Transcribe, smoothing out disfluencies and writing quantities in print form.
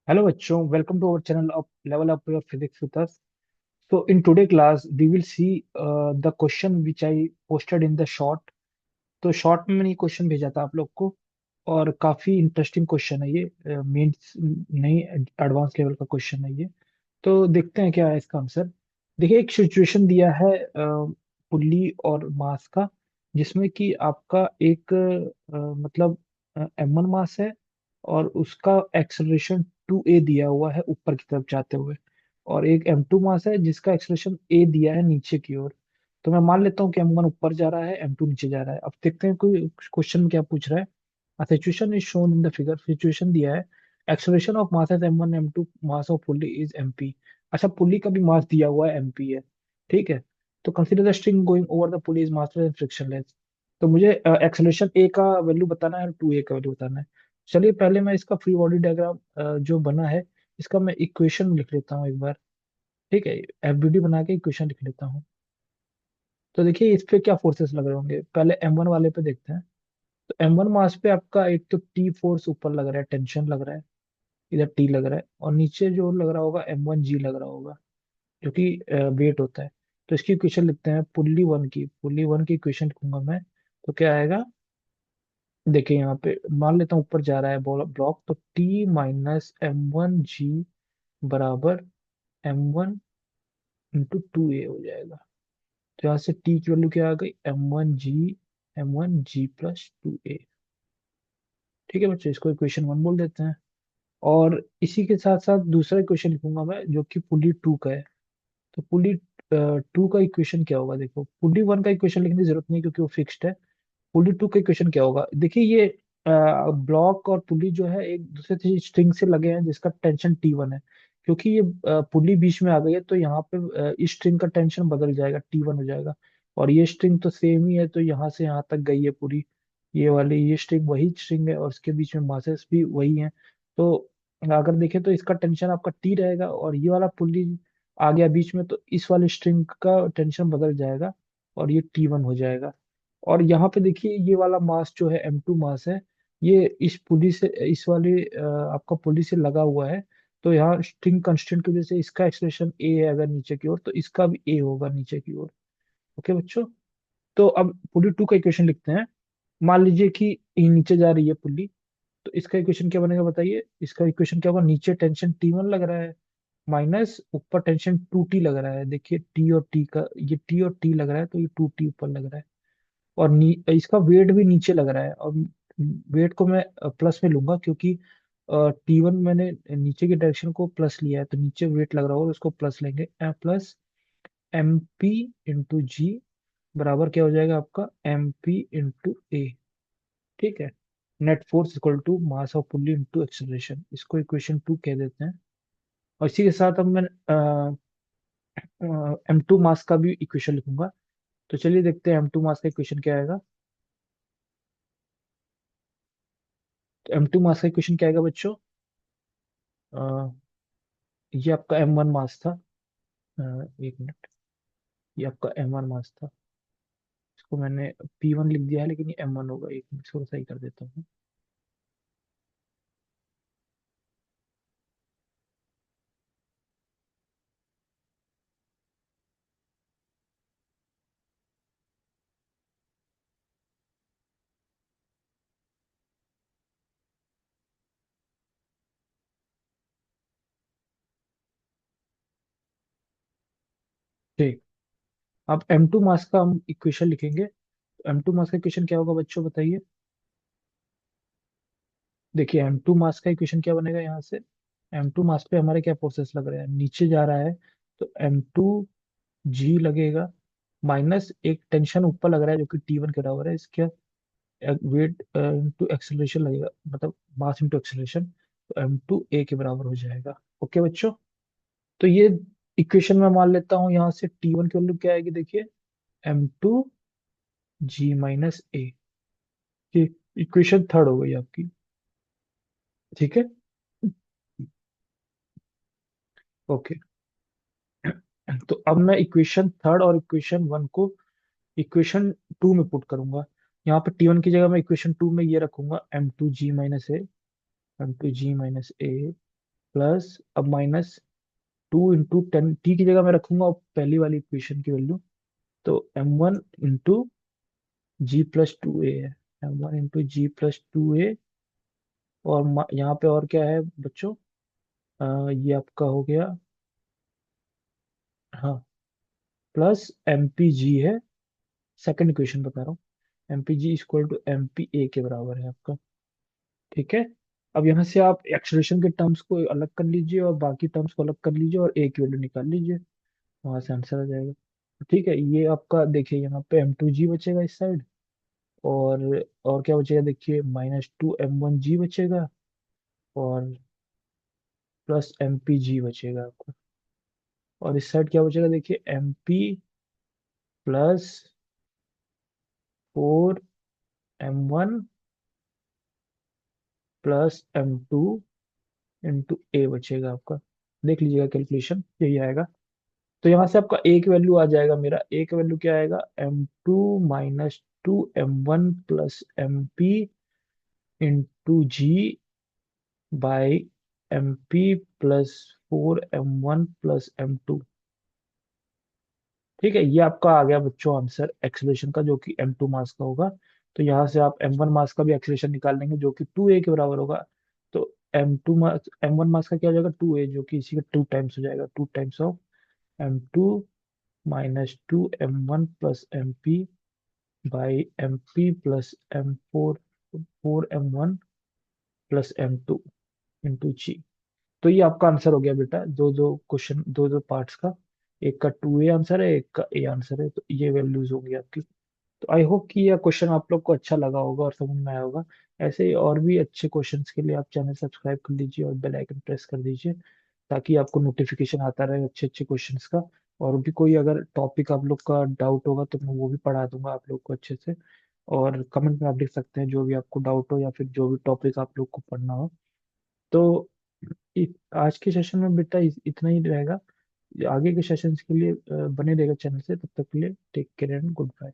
Hello, bachcho. Welcome to our channel of Level Up Your Physics with us. So, in today class, we will see the question which I posted in the short. तो short में मैंने ये question भेजा था आप लोग को और काफी इंटरेस्टिंग क्वेश्चन है ये मीन्स नहीं एडवांस लेवल का क्वेश्चन है ये। तो देखते हैं क्या है इसका आंसर। देखिए एक सिचुएशन दिया है पुल्ली और मास का, जिसमें कि आपका एक मतलब M1 मास है और उसका एक्सेलरेशन 2a दिया हुआ है ऊपर की तरफ जाते हुए, और एक M2 मास है जिसका एक्सेलरेशन a दिया है नीचे की ओर। तो मैं मान लेता हूँ कि M1 ऊपर जा रहा है, M2 नीचे जा रहा है। अब देखते हैं कोई क्वेश्चन में क्या पूछ रहा है। Situation is shown in the figure. Situation दिया है acceleration of mass as M1 M2 mass of pulley is MP। अच्छा, पुल्ली का भी मास दिया हुआ है MP है, ठीक है। तो consider the string going over the pulley is massless and frictionless. तो मुझे एक्सेलरेशन ए का वैल्यू बताना है और 2a का वैल्यू बताना है। चलिए पहले मैं इसका फ्री बॉडी डायग्राम जो बना है इसका मैं इक्वेशन लिख लेता हूँ एक बार। ठीक है, FBD बना के इक्वेशन लिख लेता हूँ। तो देखिए इस पे क्या फोर्सेस लग रहे होंगे, पहले M1 वाले पे देखते हैं। तो M1 मास पे आपका एक तो T फोर्स ऊपर लग रहा है, टेंशन लग रहा है, इधर T लग रहा है, और नीचे जो लग रहा होगा M1G लग रहा होगा, जो कि वेट होता है। तो इसकी इक्वेशन लिखते हैं पुल्ली वन की इक्वेशन लिखूंगा मैं। तो क्या आएगा, देखिए यहाँ पे मान लेता हूँ ऊपर जा रहा है ब्लॉक, तो T - M1G बराबर M1 × 2a हो जाएगा। तो यहाँ से T की वैल्यू क्या आ गई, M1G प्लस 2a। ठीक है बच्चों, इसको इक्वेशन 1 बोल देते हैं। और इसी के साथ साथ दूसरा इक्वेशन लिखूंगा मैं जो कि पुली 2 का है। तो पुली 2 का इक्वेशन क्या होगा, देखो पुली 1 का इक्वेशन लिखने की जरूरत नहीं क्योंकि वो फिक्स्ड है। पुली 2 का इक्वेशन क्या होगा, देखिए ये ब्लॉक और पुली जो है एक दूसरे से स्ट्रिंग से लगे हैं जिसका टेंशन T1 है। क्योंकि ये पुली बीच में आ गई है तो यहाँ पे इस स्ट्रिंग का टेंशन बदल जाएगा, T1 हो जाएगा। और ये स्ट्रिंग तो सेम ही है, तो यहाँ से यहाँ तक गई है पूरी। ये वाली ये स्ट्रिंग वही स्ट्रिंग है और इसके बीच में मासेस भी वही हैं। तो अगर देखें तो इसका टेंशन आपका T रहेगा, और ये वाला पुली आ गया बीच में तो इस वाले स्ट्रिंग का टेंशन बदल जाएगा और ये T1 हो जाएगा। और यहाँ पे देखिए ये वाला मास जो है M2 मास है, ये इस पुली से इस वाले आपका पुली से लगा हुआ है। तो यहाँ स्ट्रिंग कंस्टेंट की वजह से इसका एक्सप्रेशन A है अगर नीचे की ओर, तो इसका भी A होगा नीचे की ओर। ओके बच्चों, तो अब पुली 2 का इक्वेशन लिखते हैं। मान लीजिए कि ये नीचे जा रही है पुली, तो इसका इक्वेशन क्या बनेगा बताइए। इसका इक्वेशन क्या होगा, नीचे टेंशन T1 लग रहा है माइनस ऊपर टेंशन 2T लग रहा है। देखिए T और T का, ये T और T लग रहा है तो ये 2T ऊपर लग रहा है। और इसका वेट भी नीचे लग रहा है, और वेट को मैं प्लस में लूंगा क्योंकि T1 मैंने नीचे की डायरेक्शन को प्लस लिया है, तो नीचे वेट लग रहा होगा तो उसको प्लस लेंगे। प्लस MP × G बराबर क्या हो जाएगा आपका MP × A। ठीक है, net force equal to mass of pulley into acceleration, इसको इक्वेशन 2 कह देते हैं। और इसी के साथ अब मैं M2 मास का भी इक्वेशन लिखूंगा। तो चलिए देखते हैं M2 मास का इक्वेशन क्या आएगा। तो M2 मास का इक्वेशन क्या आएगा बच्चों, अ, ये आपका M1 मास था। एक मिनट, ये आपका M1 मास था। इसको मैंने P1 लिख दिया है लेकिन ये M1 होगा, एक मिनट थोड़ा सही कर देता हूँ। ठीक, अब M2 मास का हम इक्वेशन लिखेंगे। M2 मास का इक्वेशन क्या होगा बच्चों बताइए। देखिए M2 मास का इक्वेशन क्या बनेगा यहाँ से। M2 मास पे हमारे क्या फोर्सेस लग रहे हैं, नीचे जा रहा है तो M2G लगेगा, माइनस एक टेंशन ऊपर लग रहा है जो कि T1 के बराबर है। इसके वेट इंटू एक्सेलरेशन लगेगा, मतलब मास इंटू एक्सेलरेशन, तो M2A के बराबर हो जाएगा। ओके बच्चों, तो ये इक्वेशन में मान लेता हूँ यहाँ से T1 की वैल्यू क्या आएगी, देखिए M2G - A। ये इक्वेशन थर्ड हो गई आपकी। ठीक है, ओके। तो अब मैं इक्वेशन थर्ड और इक्वेशन 1 को इक्वेशन 2 में पुट करूंगा। यहाँ पे T1 की जगह मैं इक्वेशन 2 में ये रखूंगा M2G - A, M2G - A plus अब माइनस 2 इंटू 10, टी की जगह मैं रखूंगा पहली वाली इक्वेशन की वैल्यू। तो m1 इंटू g+2a है, m1 इंटू g+2a। और यहाँ पे और क्या है बच्चों? ये आपका हो गया, हाँ, प्लस एम पी जी है। सेकंड इक्वेशन बता रहा हूँ, M P G equal to M P A के बराबर है आपका। ठीक है। अब यहाँ से आप एक्सलेशन के टर्म्स को अलग कर लीजिए और बाकी टर्म्स को अलग कर लीजिए और ए की वैल्यू निकाल लीजिए, वहां से आंसर आ जाएगा। ठीक है, ये आपका देखिए यहाँ पे m2g बचेगा इस साइड। और क्या बचेगा देखिए, -2m1g बचेगा। और प्लस एम पी जी बचेगा आपका। और इस साइड क्या बचेगा देखिए, M P plus 4m1 plus m2 into A बचेगा आपका। देख लीजिएगा कैलकुलेशन, यही आएगा। तो यहाँ से आपका ए की वैल्यू आ जाएगा, मेरा ए की वैल्यू क्या आएगा, m2 - 2m1 plus mp into G by mp+4m1 plus m2। ठीक है, ये आपका आ गया बच्चों आंसर एक्सेलरेशन का, जो कि m2 मास का होगा। तो यहाँ से आप m1 मास का भी एक्सेलरेशन निकाल लेंगे, जो कि 2a के बराबर होगा। तो m1 मास का क्या हो जाएगा, 2a, जो कि इसी का 2 टाइम्स हो जाएगा, 2 times of m2 - 2m1 plus mp by mp+4m1 plus m2 into G. तो ये आपका आंसर हो गया बेटा, दो दो क्वेश्चन, दो दो पार्ट्स का। एक का 2a आंसर है, एक का ए आंसर है, तो ये वैल्यूज होंगी आपकी। तो आई होप कि यह क्वेश्चन आप लोग को अच्छा लगा होगा और समझ में आया होगा। ऐसे ही और भी अच्छे क्वेश्चंस के लिए आप चैनल सब्सक्राइब कर लीजिए और बेल आइकन प्रेस कर दीजिए, ताकि आपको नोटिफिकेशन आता रहे अच्छे अच्छे क्वेश्चंस का। और भी कोई अगर टॉपिक आप लोग का डाउट होगा तो मैं वो भी पढ़ा दूंगा आप लोग को अच्छे से। और कमेंट में आप लिख सकते हैं जो भी आपको डाउट हो या फिर जो भी टॉपिक आप लोग को पढ़ना हो। तो आज के सेशन में बेटा इतना ही रहेगा। आगे के सेशंस के लिए बने रहेगा चैनल से। तब तक के लिए take care and good bye.